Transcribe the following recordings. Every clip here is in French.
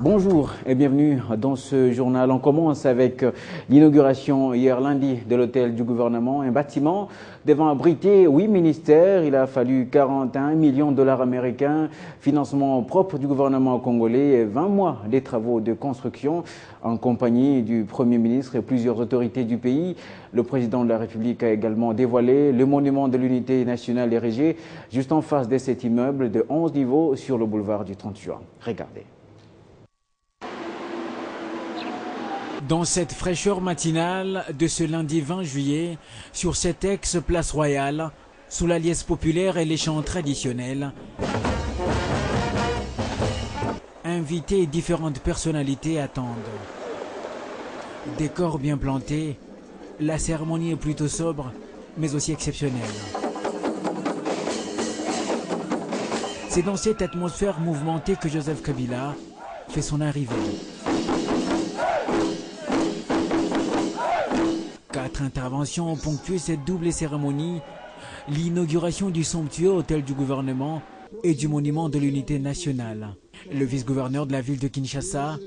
Bonjour et bienvenue dans ce journal. On commence avec l'inauguration hier lundi de l'hôtel du gouvernement, un bâtiment devant abriter 8 ministères. Il a fallu 41 millions de dollars américains, financement propre du gouvernement congolais et 20 mois des travaux de construction en compagnie du Premier ministre et plusieurs autorités du pays. Le président de la République a également dévoilé le monument de l'unité nationale érigé juste en face de cet immeuble de 11 niveaux sur le boulevard du 30 juin. Regardez. Dans cette fraîcheur matinale de ce lundi 20 juillet, sur cette ex-place royale, sous la liesse populaire et les chants traditionnels, invités et différentes personnalités attendent. Décor bien planté, la cérémonie est plutôt sobre, mais aussi exceptionnelle. C'est dans cette atmosphère mouvementée que Joseph Kabila fait son arrivée. 4 interventions ont ponctué cette double cérémonie, l'inauguration du somptueux hôtel du gouvernement et du monument de l'unité nationale. Le vice-gouverneur de la ville de Kinshasa,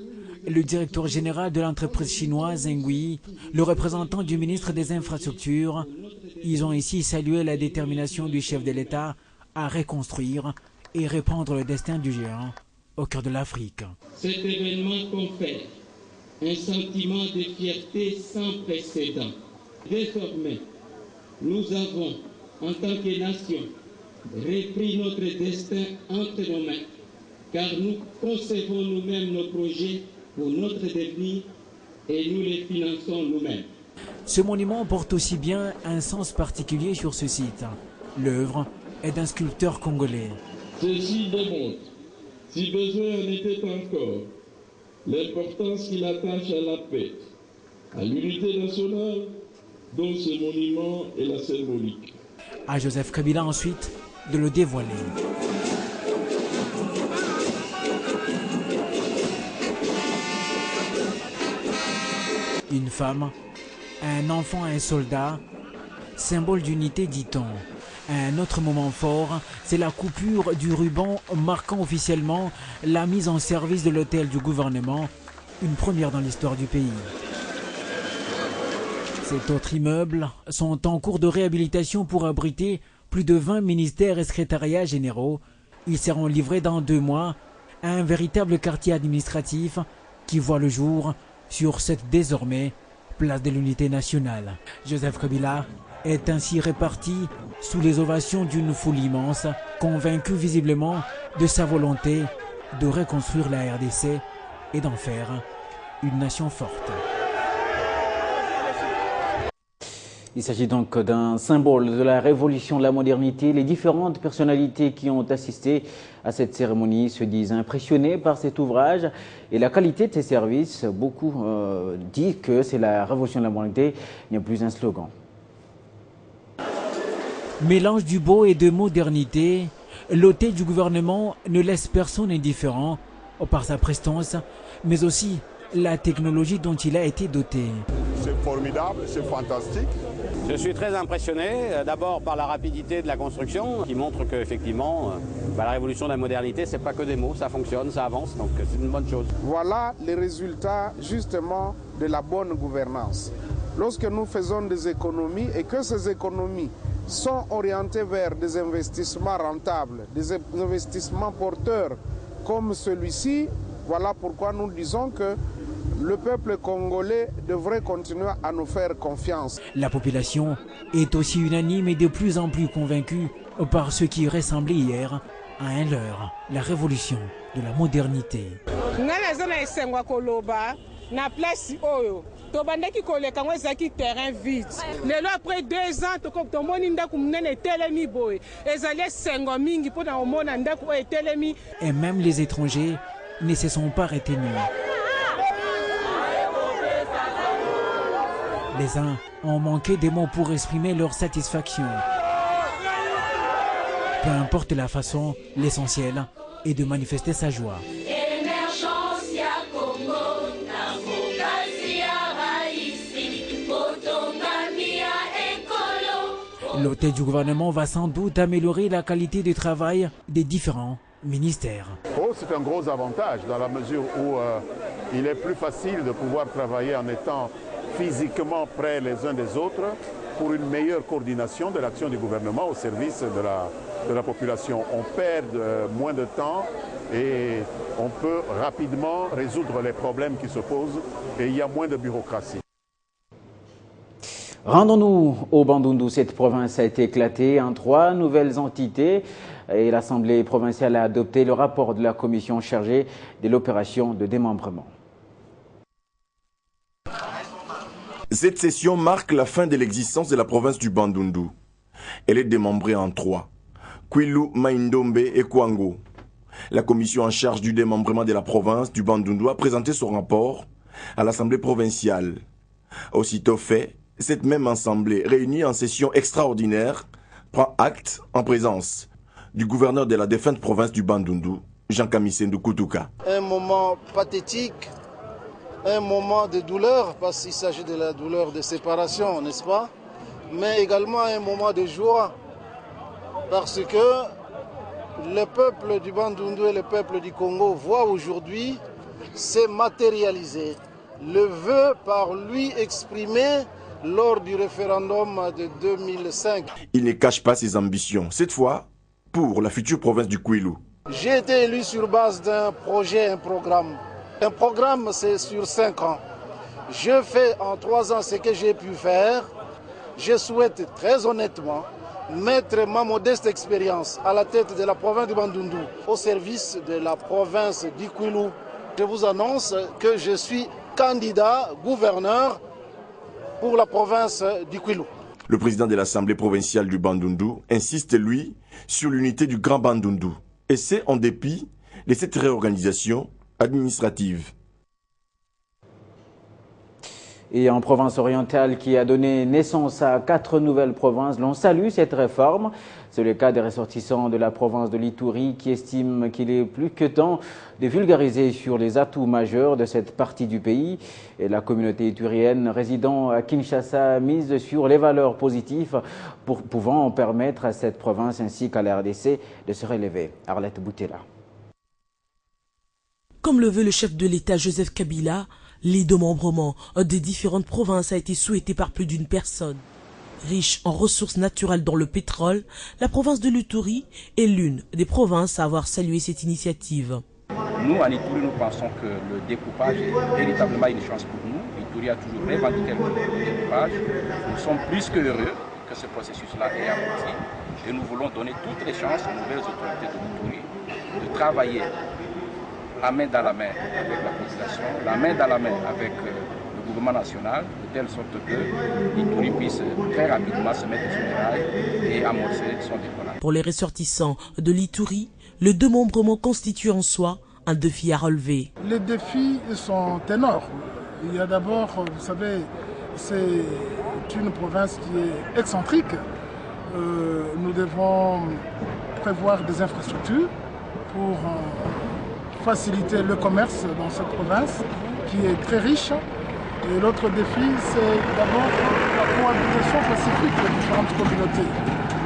le directeur général de l'entreprise chinoise Ngui, le représentant du ministre des Infrastructures, ils ont ici salué la détermination du chef de l'État à reconstruire et reprendre le destin du géant au cœur de l'Afrique. Cet événement confère un sentiment de fierté sans précédent. Désormais, nous avons, en tant que nation, repris notre destin entre nos mains, car nous concevons nous-mêmes nos projets pour notre devenir et nous les finançons nous-mêmes. Ce monument porte aussi bien un sens particulier sur ce site. L'œuvre est d'un sculpteur congolais. Ceci démontre, si besoin en était encore, l'importance qu'il attache à la paix, à l'unité nationale, dont ce monument est la symbolique. À Joseph Kabila ensuite de le dévoiler. Une femme, un enfant, un soldat, symbole d'unité dit-on. Un autre moment fort, c'est la coupure du ruban marquant officiellement la mise en service de l'hôtel du gouvernement, une première dans l'histoire du pays. Cet autre immeuble sont en cours de réhabilitation pour abriter plus de 20 ministères et secrétariats généraux. Ils seront livrés dans 2 mois à un véritable quartier administratif qui voit le jour sur cette désormais place de l'unité nationale. Joseph Kabila est ainsi réparti sous les ovations d'une foule immense, convaincue visiblement de sa volonté de reconstruire la RDC et d'en faire une nation forte. Il s'agit donc d'un symbole de la révolution de la modernité. Les différentes personnalités qui ont assisté à cette cérémonie se disent impressionnées par cet ouvrage et la qualité de ses services. Beaucoup disent que c'est la révolution de la modernité, il n'y a plus un slogan. Mélange du beau et de modernité, l'hôtel du gouvernement ne laisse personne indifférent par sa prestance, mais aussi la technologie dont il a été doté. C'est formidable, c'est fantastique. Je suis très impressionné, d'abord par la rapidité de la construction, qui montre qu'effectivement, la révolution de la modernité, c'est pas que des mots, ça fonctionne, ça avance, donc c'est une bonne chose. Voilà les résultats justement de la bonne gouvernance. Lorsque nous faisons des économies et que ces économies sont orientées vers des investissements rentables, des investissements porteurs comme celui-ci, voilà pourquoi nous disons que le peuple congolais devrait continuer à nous faire confiance. La population est aussi unanime et de plus en plus convaincue par ce qui ressemblait hier à un leurre, la révolution de la modernité. Na place oyo tobandaki koleka ngo ezaki terrain vide lelo après 2 ans tomoni ndako munene telemi boye ezali sengo mingi pona omona ndako telemi. Et même les étrangers ne se sont pas retenus. Les uns ont manqué des mots pour exprimer leur satisfaction. Peu importe la façon, l'essentiel est de manifester sa joie. L'hôtel du gouvernement va sans doute améliorer la qualité de travail des différents ministères. Oh, c'est un gros avantage dans la mesure où il est plus facile de pouvoir travailler en étant physiquement près les uns des autres pour une meilleure coordination de l'action du gouvernement au service de la population. On perd moins de temps et on peut rapidement résoudre les problèmes qui se posent et il y a moins de bureaucratie. Rendons-nous au Bandundu. Cette province a été éclatée en 3 nouvelles entités et l'Assemblée provinciale a adopté le rapport de la commission chargée de l'opération de démembrement. Cette session marque la fin de l'existence de la province du Bandundu. Elle est démembrée en 3. Kwilu, Maindombe et Kwango. La commission en charge du démembrement de la province du Bandundu a présenté son rapport à l'Assemblée provinciale. Aussitôt fait, cette même assemblée, réunie en session extraordinaire, prend acte en présence du gouverneur de la défunte province du Bandundu, Jean Kamisendu Kutuka. Un moment pathétique, un moment de douleur, parce qu'il s'agit de la douleur de séparation, n'est-ce pas? Mais également un moment de joie, parce que le peuple du Bandundu et le peuple du Congo voient aujourd'hui se matérialiser le vœu par lui exprimé lors du référendum de 2005. Il ne cache pas ses ambitions, cette fois pour la future province du Kwilu. J'ai été élu sur base d'un projet, un programme. Un programme, c'est sur 5 ans. Je fais en 3 ans ce que j'ai pu faire. Je souhaite très honnêtement mettre ma modeste expérience à la tête de la province du Bandundu au service de la province du Kwilu. Je vous annonce que je suis candidat gouverneur pour la province du Kwilu. Le président de l'Assemblée provinciale du Bandundu insiste, lui, sur l'unité du Grand Bandundu. Et c'est en dépit de cette réorganisation administrative. Et en province orientale qui a donné naissance à 4 nouvelles provinces, l'on salue cette réforme. C'est le cas des ressortissants de la province de l'Ituri qui estiment qu'il est plus que temps de vulgariser sur les atouts majeurs de cette partie du pays. Et la communauté iturienne résidant à Kinshasa mise sur les valeurs positives pouvant permettre à cette province ainsi qu'à la RDC de se relever. Arlette Boutella. Comme le veut le chef de l'État Joseph Kabila, les démembrements des différentes provinces a été souhaité par plus d'une personne. Riche en ressources naturelles dont le pétrole, la province de l'Ituri est l'une des provinces à avoir salué cette initiative. Nous, en Ituri, nous pensons que le découpage est véritablement une chance pour nous. L'Ituri a toujours revendiqué le découpage. Nous sommes plus que heureux que ce processus-là ait abouti. Et nous voulons donner toutes les chances aux nouvelles autorités de l'Ituri de travailler la main dans la main avec la population, la main dans la main avec le gouvernement national, de telle sorte que l'Ituri puisse très rapidement se mettre sur les rails et amorcer son décollage. Pour les ressortissants de l'Ituri, le démembrement constitue en soi un défi à relever. Les défis sont énormes. Il y a d'abord, vous savez, c'est une province qui est excentrique. Nous devons prévoir des infrastructures pour faciliter le commerce dans cette province qui est très riche. Et l'autre défi, c'est d'abord la cohabitation pacifique des différentes communautés.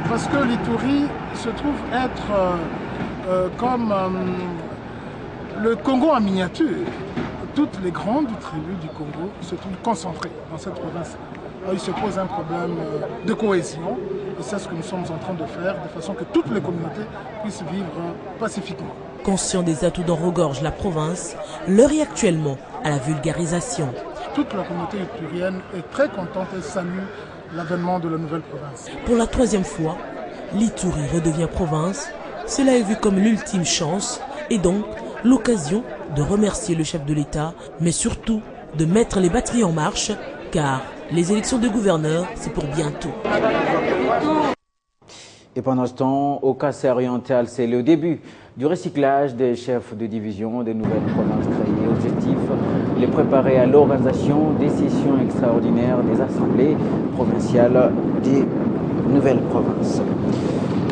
Parce que l'Ituri se trouve être comme le Congo en miniature. Toutes les grandes tribus du Congo se trouvent concentrées dans cette province. Alors, il se pose un problème de cohésion et c'est ce que nous sommes en train de faire de façon que toutes les communautés puissent vivre pacifiquement. Conscient des atouts dont regorge la province, l'heure est actuellement à la vulgarisation. Toute la communauté iturienne est très contente et salue l'avènement de la nouvelle province. Pour la 3e fois, l'Ituri redevient province. Cela est vu comme l'ultime chance et donc l'occasion de remercier le chef de l'État, mais surtout de mettre les batteries en marche, car les élections de gouverneurs, c'est pour bientôt. Et pendant ce temps, au Kassai oriental, c'est le début du recyclage des chefs de division des nouvelles provinces créées. Objectif, les préparer à l'organisation des sessions extraordinaires des assemblées provinciales des nouvelles provinces.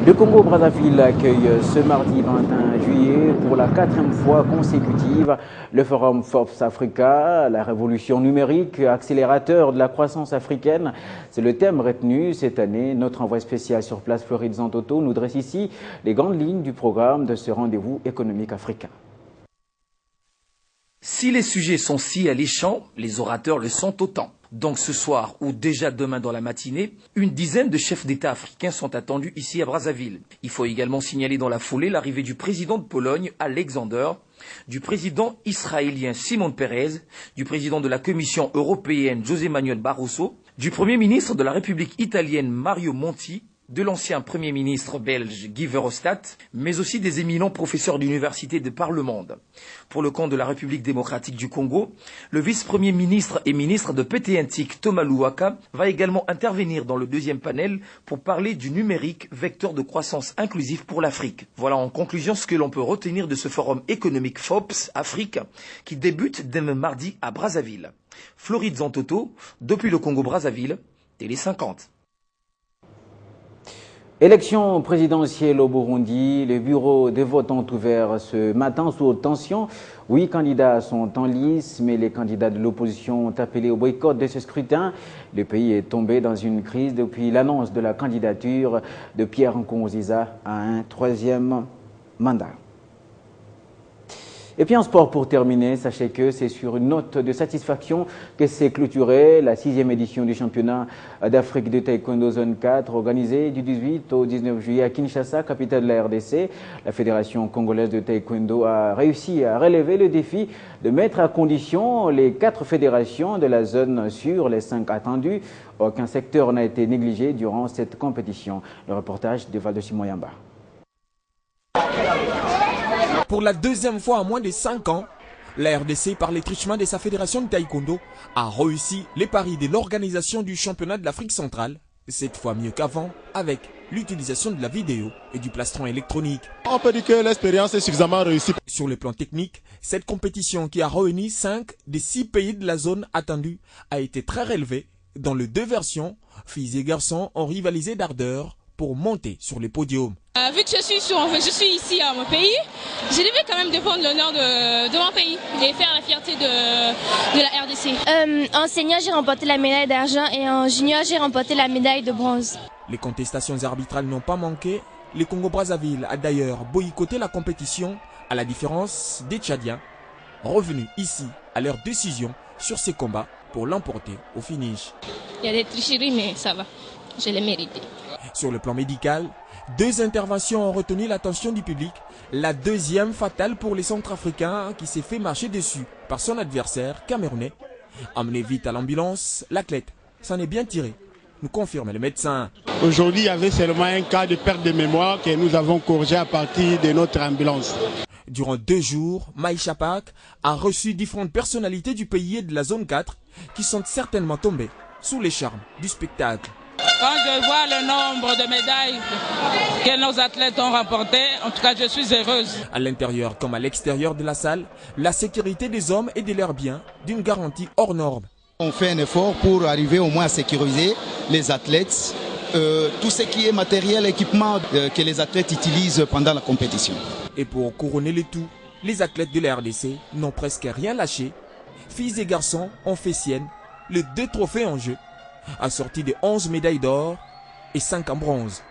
Le Congo-Brazzaville accueille ce mardi 21 juillet pour la 4e fois consécutive le forum Forbes Africa, la révolution numérique, accélérateur de la croissance africaine. C'est le thème retenu cette année. Notre envoyé spécial sur place, Floride Zantoto, nous dresse ici les grandes lignes du programme de ce rendez-vous économique africain. Si les sujets sont si alléchants, les orateurs le sont autant. Donc ce soir ou déjà demain dans la matinée, une dizaine de chefs d'État africains sont attendus ici à Brazzaville. Il faut également signaler dans la foulée l'arrivée du président de Pologne, Alexander, du président israélien Shimon Peres, du président de la Commission européenne José Manuel Barroso, du Premier ministre de la République italienne Mario Monti, de l'ancien Premier ministre belge Guy Verhofstadt, mais aussi des éminents professeurs d'université de par le monde. Pour le compte de la République démocratique du Congo, le vice-premier ministre et ministre de PTNTIC Thomas Louaka va également intervenir dans le deuxième panel pour parler du numérique, vecteur de croissance inclusive pour l'Afrique. Voilà en conclusion ce que l'on peut retenir de ce forum économique FOPS Afrique qui débute demain mardi à Brazzaville. Floride Zantoto, depuis le Congo-Brazzaville, Télé 50. Élection présidentielle au Burundi, les bureaux de vote ont ouvert ce matin sous haute tension. 8 candidats sont en lice, mais les candidats de l'opposition ont appelé au boycott de ce scrutin. Le pays est tombé dans une crise depuis l'annonce de la candidature de Pierre Nkurunziza à un 3e mandat. Et puis en sport pour terminer, sachez que c'est sur une note de satisfaction que s'est clôturée la 6e édition du championnat d'Afrique de Taekwondo Zone 4 organisé du 18 au 19 juillet à Kinshasa, capitale de la RDC. La Fédération congolaise de Taekwondo a réussi à relever le défi de mettre à condition les 4 fédérations de la zone sur les 5 attendues. Aucun secteur n'a été négligé durant cette compétition. Le reportage de Valdo Simoyamba. Pour la 2e fois en moins de 5 ans, la RDC, par les truchements de sa fédération de taekwondo, a réussi les paris de l'organisation du championnat de l'Afrique centrale, cette fois mieux qu'avant, avec l'utilisation de la vidéo et du plastron électronique. On peut dire que l'expérience est suffisamment réussie. Sur le plan technique, cette compétition qui a réuni 5 des 6 pays de la zone attendue a été très relevée. Dans les 2 versions, filles et garçons ont rivalisé d'ardeur pour monter sur les podiums. Vu que je suis ici à mon pays, je devais quand même défendre l'honneur de mon pays et faire la fierté de la RDC. En senior, j'ai remporté la médaille d'argent et en junior, j'ai remporté la médaille de bronze. Les contestations arbitrales n'ont pas manqué. Le Congo-Brazzaville a d'ailleurs boycotté la compétition, à la différence des Tchadiens, revenus ici à leur décision sur ces combats pour l'emporter au finish. Il y a des tricheries, mais ça va, je l'ai mérité. Sur le plan médical, 2 interventions ont retenu l'attention du public. La 2e fatale pour les Centrafricains qui s'est fait marcher dessus par son adversaire camerounais. Emmené vite à l'ambulance, l'athlète s'en est bien tiré, nous confirme le médecin. Aujourd'hui, il y avait seulement un cas de perte de mémoire que nous avons corrigé à partir de notre ambulance. Durant 2 jours, Maïcha Pak a reçu différentes personnalités du pays et de la zone 4 qui sont certainement tombées sous les charmes du spectacle. Quand je vois le nombre de médailles que nos athlètes ont remportées, en tout cas je suis heureuse. À l'intérieur comme à l'extérieur de la salle, la sécurité des hommes et de leurs biens d'une garantie hors norme. On fait un effort pour arriver au moins à sécuriser les athlètes, tout ce qui est matériel, équipement que les athlètes utilisent pendant la compétition. Et pour couronner le tout, les athlètes de la RDC n'ont presque rien lâché. Filles et garçons ont fait sienne les 2 trophées en jeu, assortis de 11 médailles d'or et 5 en bronze.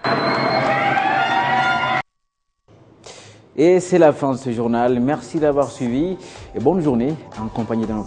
Et c'est la fin de ce journal. Merci d'avoir suivi et bonne journée en compagnie de nos